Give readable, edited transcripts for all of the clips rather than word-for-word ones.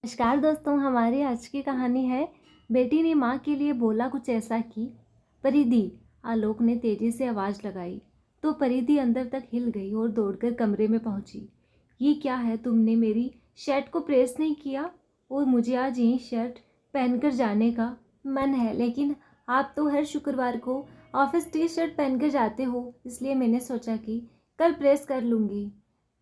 नमस्कार दोस्तों, हमारी आज की कहानी है बेटी ने माँ के लिए बोला कुछ ऐसा कि परिधि। आलोक ने तेजी से आवाज़ लगाई तो परिधि अंदर तक हिल गई और दौड़कर कमरे में पहुंची। ये क्या है, तुमने मेरी शर्ट को प्रेस नहीं किया? और मुझे आज यही शर्ट पहनकर जाने का मन है, लेकिन आप तो हर शुक्रवार को ऑफिस टी शर्ट पहनकर जाते हो, इसलिए मैंने सोचा कि कल प्रेस कर लूँगी।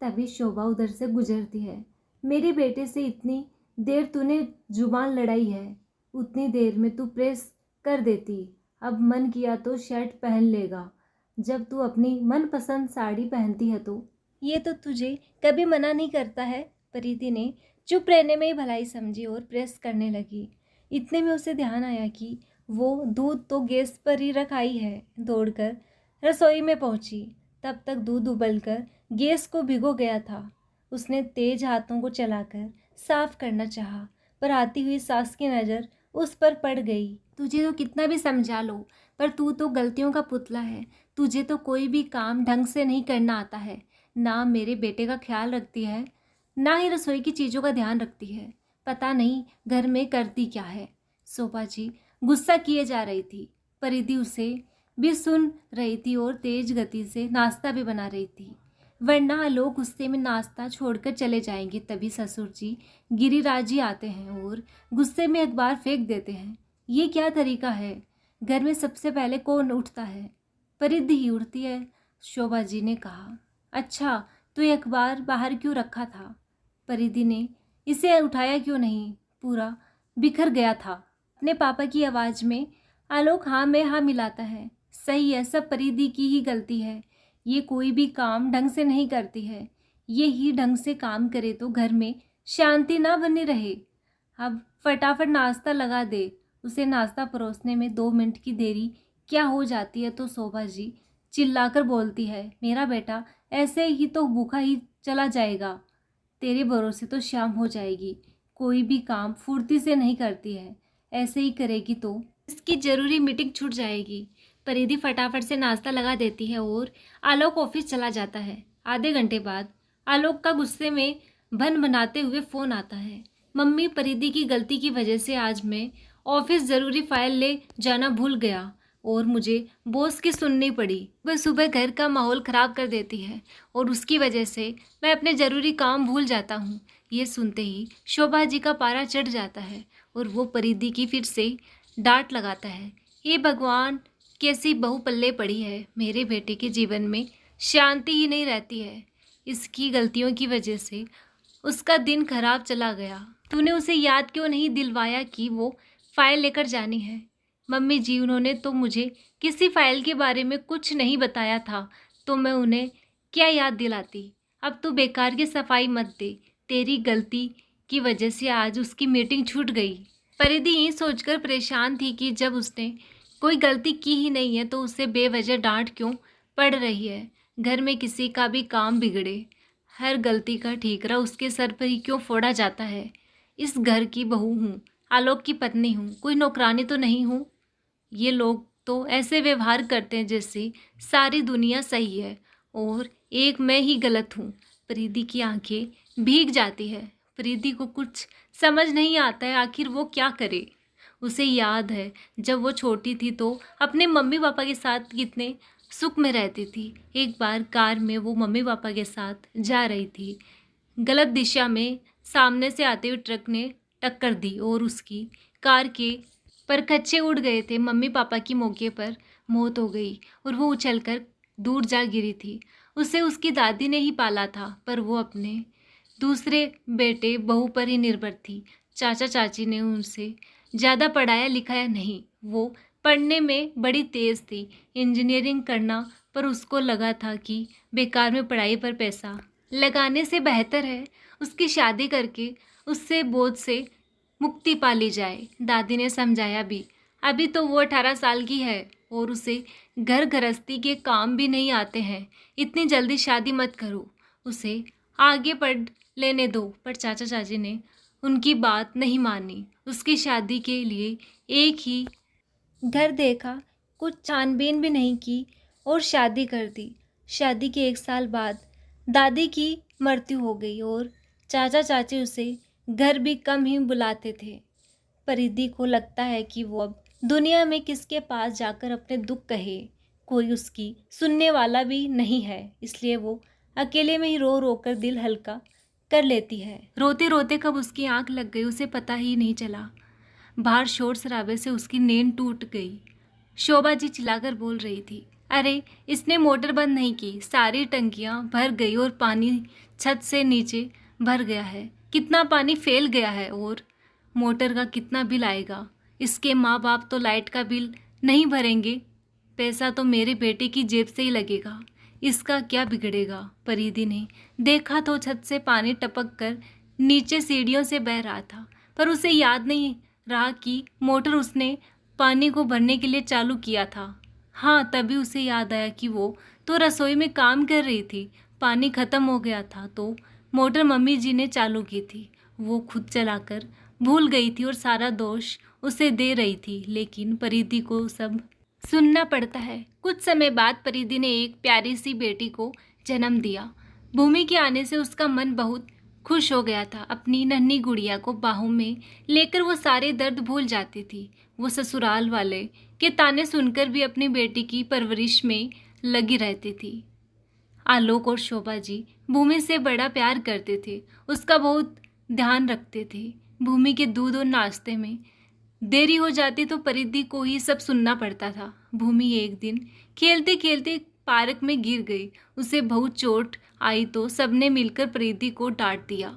तभी शोभा उधर से गुजरती है। मेरे बेटे से इतनी देर तूने जुबान लड़ाई है, उतनी देर में तू प्रेस कर देती। अब मन किया तो शर्ट पहन लेगा। जब तू अपनी मनपसंद साड़ी पहनती है तो ये तो तुझे कभी मना नहीं करता है। परिधि ने चुप रहने में ही भलाई समझी और प्रेस करने लगी। इतने में उसे ध्यान आया कि वो दूध तो गैस पर ही रखाई है। दौड़कर रसोई में पहुंची। तब तक दूध उबलकर गैस को भिगो गया था। उसने तेज हाथों को चलाकर साफ करना चाहा, पर आती हुई सास की नज़र उस पर पड़ गई। तुझे तो कितना भी समझा लो, पर तू तो गलतियों का पुतला है। तुझे तो कोई भी काम ढंग से नहीं करना आता है। ना मेरे बेटे का ख्याल रखती है, ना ही रसोई की चीज़ों का ध्यान रखती है। पता नहीं घर में करती क्या है। शोभा जी गुस्सा किए जा रही थी। परिधि उसे भी सुन रही थी और तेज गति से नाश्ता भी बना रही थी, वरना लोग गुस्से में नाश्ता छोड़कर चले जाएंगे। तभी ससुर जी गिरिराज जी आते हैं और गुस्से में अखबार फेंक देते हैं। ये क्या तरीका है? घर में सबसे पहले कौन उठता है? परिधि ही उठती है, शोभा जी ने कहा। अच्छा, तो ये अखबार बाहर क्यों रखा था? परिधि ने इसे उठाया क्यों नहीं? पूरा बिखर गया था। अपने पापा की आवाज़ में आलोक हाँ में हाँ मिलाता है। सही है, सब परिधि की ही गलती है। ये कोई भी काम ढंग से नहीं करती है। ये ही ढंग से काम करे तो घर में शांति ना बनी रहे। अब फटाफट नाश्ता लगा दे। उसे नाश्ता परोसने में 2 मिनट की देरी क्या हो जाती है तो शोभा जी चिल्लाकर बोलती है, मेरा बेटा ऐसे ही तो भूखा ही चला जाएगा। तेरे भरोसे तो शाम हो जाएगी। कोई भी काम फुर्ती से नहीं करती है। ऐसे ही करेगी तो इसकी ज़रूरी मीटिंग छूट जाएगी। परिधि फटाफट से नाश्ता लगा देती है और आलोक ऑफिस चला जाता है। आधे घंटे बाद आलोक का गुस्से में भन बनाते हुए फ़ोन आता है। मम्मी, परिधि की गलती की वजह से आज मैं ऑफिस ज़रूरी फाइल ले जाना भूल गया और मुझे बॉस की सुननी पड़ी। वह सुबह घर का माहौल ख़राब कर देती है और उसकी वजह से मैं अपने ज़रूरी काम भूल जाता हूँ। ये सुनते ही शोभा जी का पारा चढ़ जाता है और वो परिधि की फिर से डांट लगाता है। हे भगवान, कैसी बहू पल्ले पड़ी है। मेरे बेटे के जीवन में शांति ही नहीं रहती है। इसकी गलतियों की वजह से उसका दिन खराब चला गया। तूने उसे याद क्यों नहीं दिलवाया कि वो फाइल लेकर जानी है? मम्मी जी, उन्होंने तो मुझे किसी फाइल के बारे में कुछ नहीं बताया था, तो मैं उन्हें क्या याद दिलाती। अब तू बेकार की सफाई मत दे। तेरी गलती की वजह से आज उसकी मीटिंग छूट गई। परिधि ये सोचकर परेशान थी कि जब उसने कोई गलती की ही नहीं है तो उसे बेवजह डांट क्यों पड़ रही है। घर में किसी का भी काम बिगड़े, हर गलती का ठीकरा उसके सर पर ही क्यों फोड़ा जाता है। इस घर की बहू हूँ, आलोक की पत्नी हूँ, कोई नौकरानी तो नहीं हूँ। ये लोग तो ऐसे व्यवहार करते हैं जैसे सारी दुनिया सही है और एक मैं ही गलत हूँ। परिधि की आंखें भीग जाती है। परिधि को कुछ समझ नहीं आता है, आखिर वो क्या करे। उसे याद है जब वो छोटी थी तो अपने मम्मी पापा के साथ कितने सुख में रहती थी। एक बार कार में वो मम्मी पापा के साथ जा रही थी। गलत दिशा में सामने से आते हुए ट्रक ने टक्कर दी और उसकी कार के परखच्चे उड़ गए थे। मम्मी पापा की मौके पर मौत हो गई और वो उछलकर दूर जा गिरी थी। उसे उसकी दादी ने ही पाला था, पर वो अपने दूसरे बेटे बहू पर ही निर्भर थी। चाचा चाची ने उनसे ज़्यादा पढ़ाया लिखाया नहीं। वो पढ़ने में बड़ी तेज़ थी, इंजीनियरिंग करना, पर उसको लगा था कि बेकार में पढ़ाई पर पैसा लगाने से बेहतर है उसकी शादी करके उससे बोझ से मुक्ति पा ली जाए। दादी ने समझाया भी, अभी तो वो 18 साल की है और उसे घर गृहस्थी के काम भी नहीं आते हैं। इतनी जल्दी शादी मत करो, उसे आगे पढ़ लेने दो। पर चाचा चाची ने उनकी बात नहीं मानी। उसकी शादी के लिए एक ही घर देखा, कुछ छानबीन भी नहीं की और शादी कर दी। शादी के 1 साल बाद दादी की मृत्यु हो गई और चाचा चाची उसे घर भी कम ही बुलाते थे। परिधि को लगता है कि वो अब दुनिया में किसके पास जाकर अपने दुख कहे, कोई उसकी सुनने वाला भी नहीं है, इसलिए वो अकेले में ही रो रो कर दिल हल्का कर लेती है। रोते रोते कब उसकी आंख लग गई उसे पता ही नहीं चला। बाहर शोर शराबे से उसकी नींद टूट गई। शोभा जी चिल्लाकर बोल रही थी, अरे इसने मोटर बंद नहीं की, सारी टंकियां भर गई और पानी छत से नीचे भर गया है। कितना पानी फैल गया है और मोटर का कितना बिल आएगा। इसके माँ बाप तो लाइट का बिल नहीं भरेंगे, पैसा तो मेरे बेटे की जेब से ही लगेगा, इसका क्या बिगड़ेगा। परिधि ने देखा तो छत से पानी टपक कर नीचे सीढ़ियों से बह रहा था, पर उसे याद नहीं रहा कि मोटर उसने पानी को भरने के लिए चालू किया था। हाँ, तभी उसे याद आया कि वो तो रसोई में काम कर रही थी, पानी खत्म हो गया था तो मोटर मम्मी जी ने चालू की थी। वो खुद चलाकर भूल गई थी और सारा दोष उसे दे रही थी, लेकिन परिधि को सब सुनना पड़ता है। कुछ समय बाद परिधि ने एक प्यारी सी बेटी को जन्म दिया। भूमि के आने से उसका मन बहुत खुश हो गया था। अपनी नन्ही गुड़िया को बाहों में लेकर वो सारे दर्द भूल जाती थी। वो ससुराल वाले के ताने सुनकर भी अपनी बेटी की परवरिश में लगी रहती थी। आलोक और शोभा जी भूमि से बड़ा प्यार करते थे, उसका बहुत ध्यान रखते थे। भूमि के दूध और नाश्ते में देरी हो जाती तो परिधि को ही सब सुनना पड़ता था। भूमि एक दिन खेलते खेलते पार्क में गिर गई, उसे बहुत चोट आई तो सबने मिलकर परिधि को डांट दिया।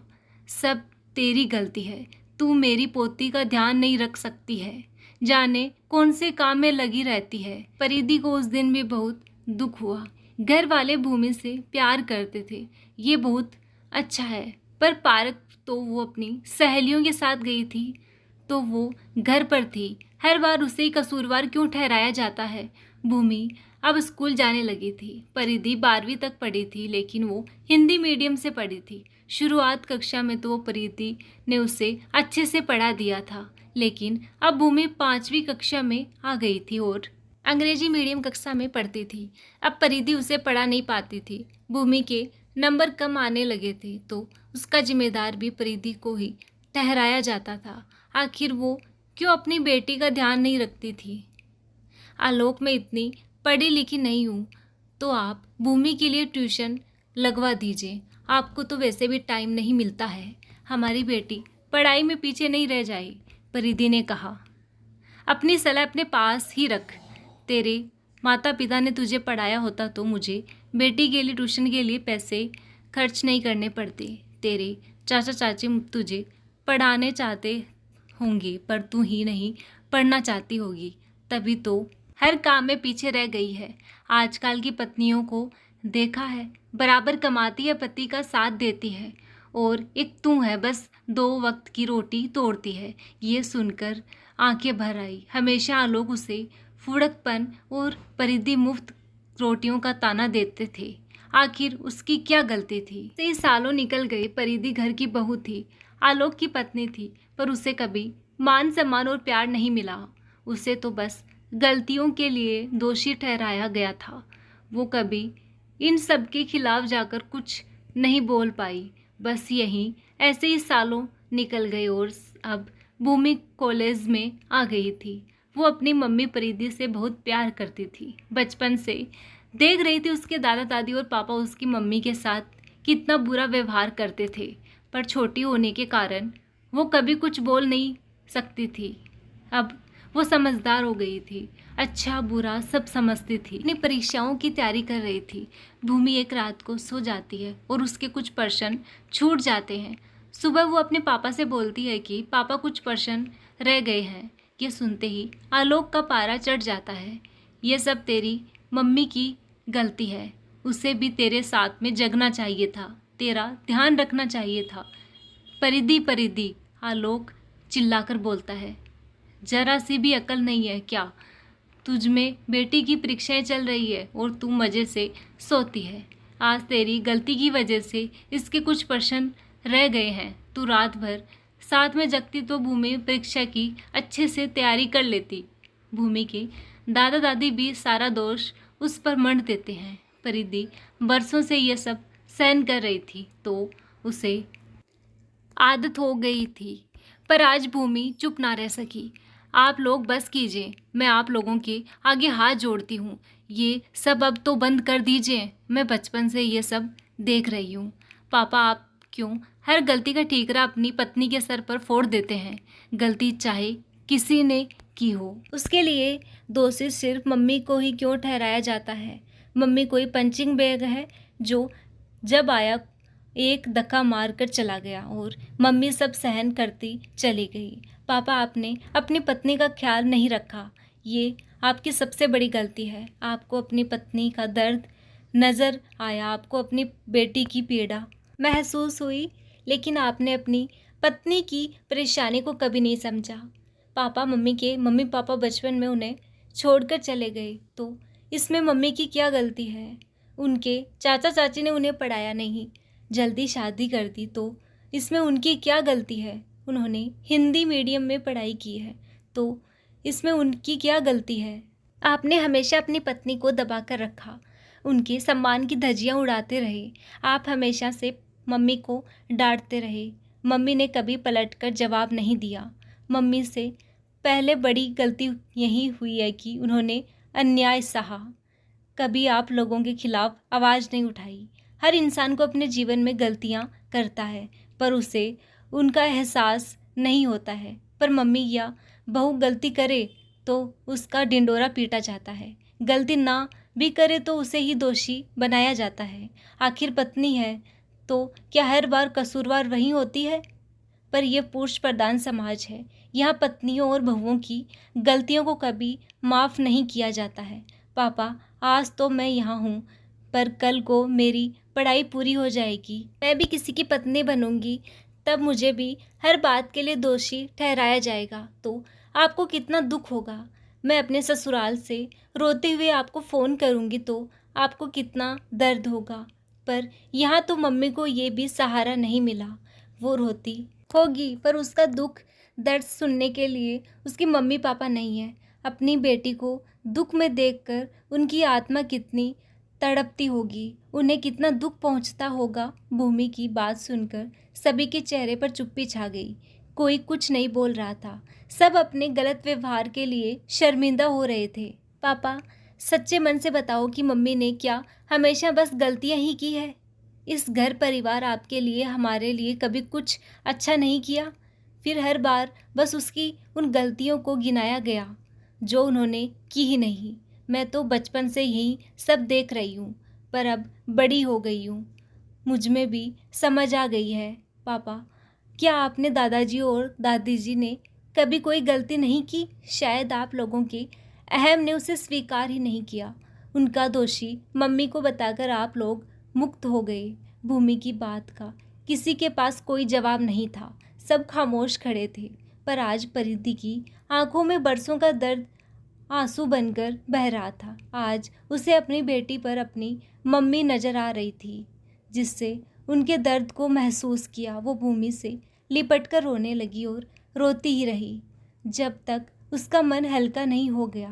सब तेरी गलती है, तू मेरी पोती का ध्यान नहीं रख सकती है, जाने कौन से काम में लगी रहती है। परिधि को उस दिन भी बहुत दुख हुआ। घर वाले भूमि से प्यार करते थे, ये बहुत अच्छा है, पर पार्क तो वो अपनी सहेलियों के साथ गई थी तो वो घर पर थी। हर बार उसे ही कसूरवार क्यों ठहराया जाता है। भूमि अब स्कूल जाने लगी थी। परिधि 12वीं तक पढ़ी थी, लेकिन वो हिंदी मीडियम से पढ़ी थी। शुरुआत कक्षा में तो वो परिधि ने उसे अच्छे से पढ़ा दिया था, लेकिन अब भूमि 5वीं कक्षा में आ गई थी और अंग्रेजी मीडियम कक्षा में पढ़ती थी। अब परिधि उसे पढ़ा नहीं पाती थी। भूमि के नंबर कम आने लगे थे तो उसका जिम्मेदार भी परिधि को ही ठहराया जाता था। आखिर वो क्यों अपनी बेटी का ध्यान नहीं रखती थी। आलोक, मैं इतनी पढ़ी लिखी नहीं हूँ तो आप भूमि के लिए ट्यूशन लगवा दीजिए, आपको तो वैसे भी टाइम नहीं मिलता है, हमारी बेटी पढ़ाई में पीछे नहीं रह जाए। परिधि ने कहा, अपनी सलाह अपने पास ही रख। तेरे माता पिता ने तुझे पढ़ाया होता तो मुझे बेटी के लिए ट्यूशन के लिए पैसे खर्च नहीं करने पड़ते। तेरे चाचा चाची तुझे पढ़ाने चाहते होंगे पर तू ही नहीं पढ़ना चाहती होगी, तभी तो हर काम में पीछे रह गई है। आजकल की पत्नियों को देखा है, बराबर कमाती है, पति का साथ देती है, और एक तू है बस 2 वक्त की रोटी तोड़ती है। ये सुनकर आंखें भर आई। हमेशा आलोक उसे फुड़कपन और परिधि मुफ्त रोटियों का ताना देते थे। आखिर उसकी क्या गलती थी। कई सालों निकल गए। परिधि घर की बहू थी, आलोक की पत्नी थी, पर उसे कभी मान सम्मान और प्यार नहीं मिला। उसे तो बस गलतियों के लिए दोषी ठहराया गया था। वो कभी इन सब के खिलाफ जाकर कुछ नहीं बोल पाई। बस यहीं ऐसे ही सालों निकल गए और अब भूमि कॉलेज में आ गई थी। वो अपनी मम्मी परिधि से बहुत प्यार करती थी। बचपन से देख रही थी उसके दादा दादी और पापा उसकी मम्मी के साथ कितना बुरा व्यवहार करते थे, पर छोटी होने के कारण वो कभी कुछ बोल नहीं सकती थी। अब वो समझदार हो गई थी, अच्छा बुरा सब समझती थी। अपनी परीक्षाओं की तैयारी कर रही थी। भूमि एक रात को सो जाती है और उसके कुछ प्रश्न छूट जाते हैं। सुबह वो अपने पापा से बोलती है कि पापा कुछ प्रश्न रह गए हैं। ये सुनते ही आलोक का पारा चढ़ जाता है। ये सब तेरी मम्मी की गलती है, उसे भी तेरे साथ में जगना चाहिए था, तेरा ध्यान रखना चाहिए था। परिधि परिधि, आलोक चिल्लाकर बोलता है, जरा सी भी अकल नहीं है क्या? तुझ में बेटी की परीक्षाएं चल रही है और तू मज़े से सोती है। आज तेरी गलती की वजह से इसके कुछ प्रश्न रह गए हैं। तू रात भर साथ में जगती तो भूमि परीक्षा की अच्छे से तैयारी कर लेती। भूमि के दादा दादी भी सारा दोष उस पर मंड देते हैं। परिधि बरसों से यह सब सहन कर रही थी तो उसे आदत हो गई थी। पर आज भूमि चुप ना रह सकी। आप लोग बस कीजिए, मैं आप लोगों के आगे हाथ जोड़ती हूँ। ये सब अब तो बंद कर दीजिए। मैं बचपन से ये सब देख रही हूँ। पापा, आप क्यों हर गलती का ठीकरा अपनी पत्नी के सर पर फोड़ देते हैं? गलती चाहे किसी ने की हो, उसके लिए दोषी सिर्फ मम्मी को ही क्यों ठहराया जाता है? मम्मी कोई पंचिंग बैग है जो जब आया एक धक्का मार कर चला गया और मम्मी सब सहन करती चली गई। पापा, आपने अपनी पत्नी का ख्याल नहीं रखा। ये आपकी सबसे बड़ी गलती है। आपको अपनी पत्नी का दर्द नज़र आया, आपको अपनी बेटी की पीड़ा महसूस हुई, लेकिन आपने अपनी पत्नी की परेशानी को कभी नहीं समझा। पापा, मम्मी पापा बचपन में उन्हें छोड़कर चले गए, तो इसमें मम्मी की क्या गलती है? उनके चाचा चाची ने उन्हें पढ़ाया नहीं, जल्दी शादी कर दी, तो इसमें उनकी क्या गलती है? उन्होंने हिंदी मीडियम में पढ़ाई की है, तो इसमें उनकी क्या गलती है? आपने हमेशा अपनी पत्नी को दबा कर रखा, उनके सम्मान की धज्जियां उड़ाते रहे। आप हमेशा से मम्मी को डांटते रहे। मम्मी ने कभी पलटकर जवाब नहीं दिया। मम्मी से पहले बड़ी गलती यही हुई है कि उन्होंने अन्याय सहा। कभी आप लोगों के खिलाफ आवाज़ नहीं उठाई। हर इंसान को अपने जीवन में गलतियां करता है, पर उसे उनका एहसास नहीं होता है। पर मम्मी या बहू गलती करे तो उसका ढिंडोरा पीटा जाता है, गलती ना भी करे तो उसे ही दोषी बनाया जाता है। आखिर पत्नी है तो क्या हर बार कसूरवार वही होती है? पर यह पुरुष प्रधान समाज है। यहाँ पत्नियों और बहुओं की गलतियों को कभी माफ़ नहीं किया जाता है। पापा, आज तो मैं यहाँ हूँ, पर कल को मेरी पढ़ाई पूरी हो जाएगी, मैं भी किसी की पत्नी बनूंगी, तब मुझे भी हर बात के लिए दोषी ठहराया जाएगा, तो आपको कितना दुख होगा। मैं अपने ससुराल से रोते हुए आपको फ़ोन करूँगी तो आपको कितना दर्द होगा। पर यहाँ तो मम्मी को ये भी सहारा नहीं मिला। वो रोती होगी, पर उसका दुख दर्द सुनने के लिए उसकी मम्मी पापा नहीं है। अपनी बेटी को दुख में देखकर उनकी आत्मा कितनी तड़पती होगी, उन्हें कितना दुख पहुंचता होगा। भूमि की बात सुनकर सभी के चेहरे पर चुप्पी छा गई। कोई कुछ नहीं बोल रहा था। सब अपने गलत व्यवहार के लिए शर्मिंदा हो रहे थे। पापा, सच्चे मन से बताओ कि मम्मी ने क्या हमेशा बस गलतियां ही की है? इस घर परिवार आपके लिए, हमारे लिए कभी कुछ अच्छा नहीं किया? फिर हर बार बस उसकी उन गलतियों को गिनाया गया जो उन्होंने की ही नहीं। मैं तो बचपन से यही सब देख रही हूँ, पर अब बड़ी हो गई हूँ, मुझ में भी समझ आ गई है। पापा, क्या आपने दादाजी और दादी जी ने कभी कोई गलती नहीं की? शायद आप लोगों के अहम ने उसे स्वीकार ही नहीं किया। उनका दोषी मम्मी को बताकर आप लोग मुक्त हो गए। भूमि की बात का किसी के पास कोई जवाब नहीं था, सब खामोश खड़े थे। पर आज परिधि की आंखों में बरसों का दर्द आंसू बनकर बह रहा था। आज उसे अपनी बेटी पर अपनी मम्मी नजर आ रही थी, जिससे उनके दर्द को महसूस किया। वो भूमि से लिपट कर रोने लगी और रोती ही रही जब तक उसका मन हल्का नहीं हो गया।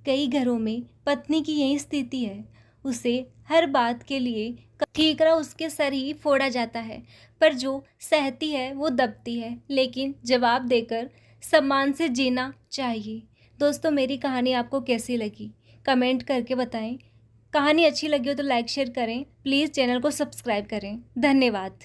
कई घरों में पत्नी की यही स्थिति है, उसे हर बात के लिए ठीकरा उसके सर ही फोड़ा जाता है, पर जो सहती है वो दबती है। लेकिन जवाब देकर सम्मान से जीना चाहिए। दोस्तों, मेरी कहानी आपको कैसी लगी कमेंट करके बताएं। कहानी अच्छी लगी हो तो लाइक शेयर करें। प्लीज़ चैनल को सब्सक्राइब करें। धन्यवाद।